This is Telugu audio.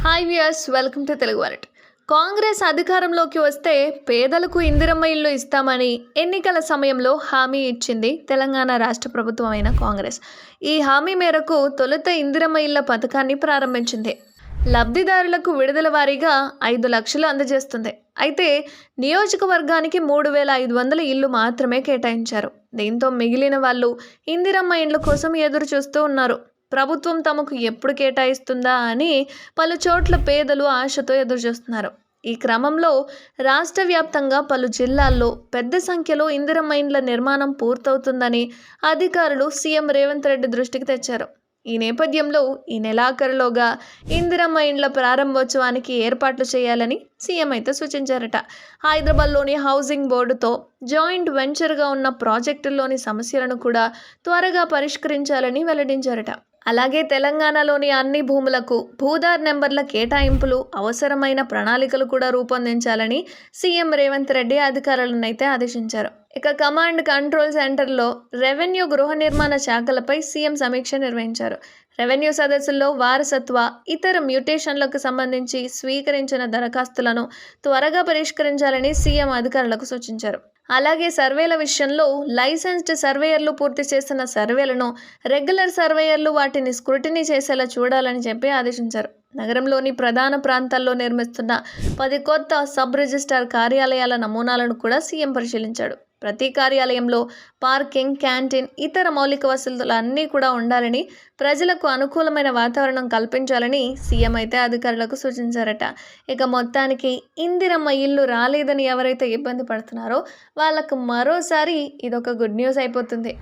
Hi viewers, welcome to Telugu world. Congress అధికారంలోకి వస్తే పేదలకు ఇందిరమ్మ ఇల్లు ఇస్తామని ఎన్నికల సమయంలో హామీ ఇచ్చింది తెలంగాణ రాష్ట్ర ప్రభుత్వం అయిన కాంగ్రెస్. ఈ హామీ మేరకు తొలుత ఇందిరమ్మ ఇళ్ల పథకాన్ని ప్రారంభించింది. లబ్ధిదారులకు విడుదల వారీగా 5 లక్షలు అందజేస్తుంది. అయితే నియోజకవర్గానికి 3,500 ఇళ్లు మాత్రమే కేటాయించారు. దీంతో మిగిలిన వాళ్ళు ఇందిరమ్మ ఇండ్ల కోసం ఎదురు చూస్తూ ఉన్నారు. ప్రభుత్వం తమకు ఎప్పుడు కేటాయిస్తుందా అని పలు చోట్ల పేదలు ఆశతో ఎదురుచూస్తున్నారు. ఈ క్రమంలో రాష్ట్ర వ్యాప్తంగా పలు జిల్లాల్లో పెద్ద సంఖ్యలో ఇందిరమ్మ ఇండ్ల నిర్మాణం పూర్తవుతుందని అధికారులు సీఎం రేవంత్ రెడ్డి దృష్టికి తెచ్చారు. ఈ నేపథ్యంలో ఈ నెలాఖరులోగా ఇందిరమ్మ ఇండ్ల ప్రారంభోత్సవానికి ఏర్పాట్లు చేయాలని సీఎం అయితే సూచించారట. హైదరాబాద్లోని హౌసింగ్ బోర్డుతో జాయింట్ వెంచర్గా ఉన్న ప్రాజెక్టుల్లోని సమస్యలను కూడా త్వరగా పరిష్కరించాలని వెల్లడించారట. అలాగే తెలంగాణలోని అన్ని భూములకు భూదార్ నెంబర్ల కేటాయింపులు, అవసరమైన ప్రణాళికలు కూడా రూపొందించాలని సీఎం రేవంత్ రెడ్డి అధికారులను అయితే ఆదేశించారు. ఇక కమాండ్ కంట్రోల్ సెంటర్లో రెవెన్యూ, గృహ నిర్మాణ శాఖలపై సీఎం సమీక్ష నిర్వహించారు. రెవెన్యూ సదస్సుల్లో వారసత్వ, ఇతర మ్యూటేషన్లకు సంబంధించి స్వీకరించిన దరఖాస్తులను త్వరగా పరిష్కరించాలని సీఎం అధికారులకు సూచించారు. అలాగే సర్వేల విషయంలో లైసెన్స్డ్ సర్వేయర్లు పూర్తి చేసిన సర్వేలను రెగ్యులర్ సర్వేయర్లు వాటిని స్క్రూటినీ చేసేలా చూడాలని చెప్పి ఆదేశించారు. నగరంలోని ప్రధాన ప్రాంతాల్లో నిర్మిస్తున్న 10 కొత్త సబ్ రిజిస్ట్రార్ కార్యాలయాల నమూనాలను కూడా సీఎం పరిశీలించాడు. ప్రతి కార్యాలయంలో పార్కింగ్, క్యాంటీన్, ఇతర మౌలిక వసతులు అన్నీ కూడా ఉండాలని, ప్రజలకు అనుకూలమైన వాతావరణం కల్పించాలని సీఎం అయితే అధికారులకు సూచించారట. ఇక మొత్తానికి ఇందిరమ్మ ఇల్లు రాలేదని ఎవరైతే ఇబ్బంది పడుతున్నారో వాళ్ళకు మరోసారి ఇదొక గుడ్ న్యూస్ అయిపోతుంది.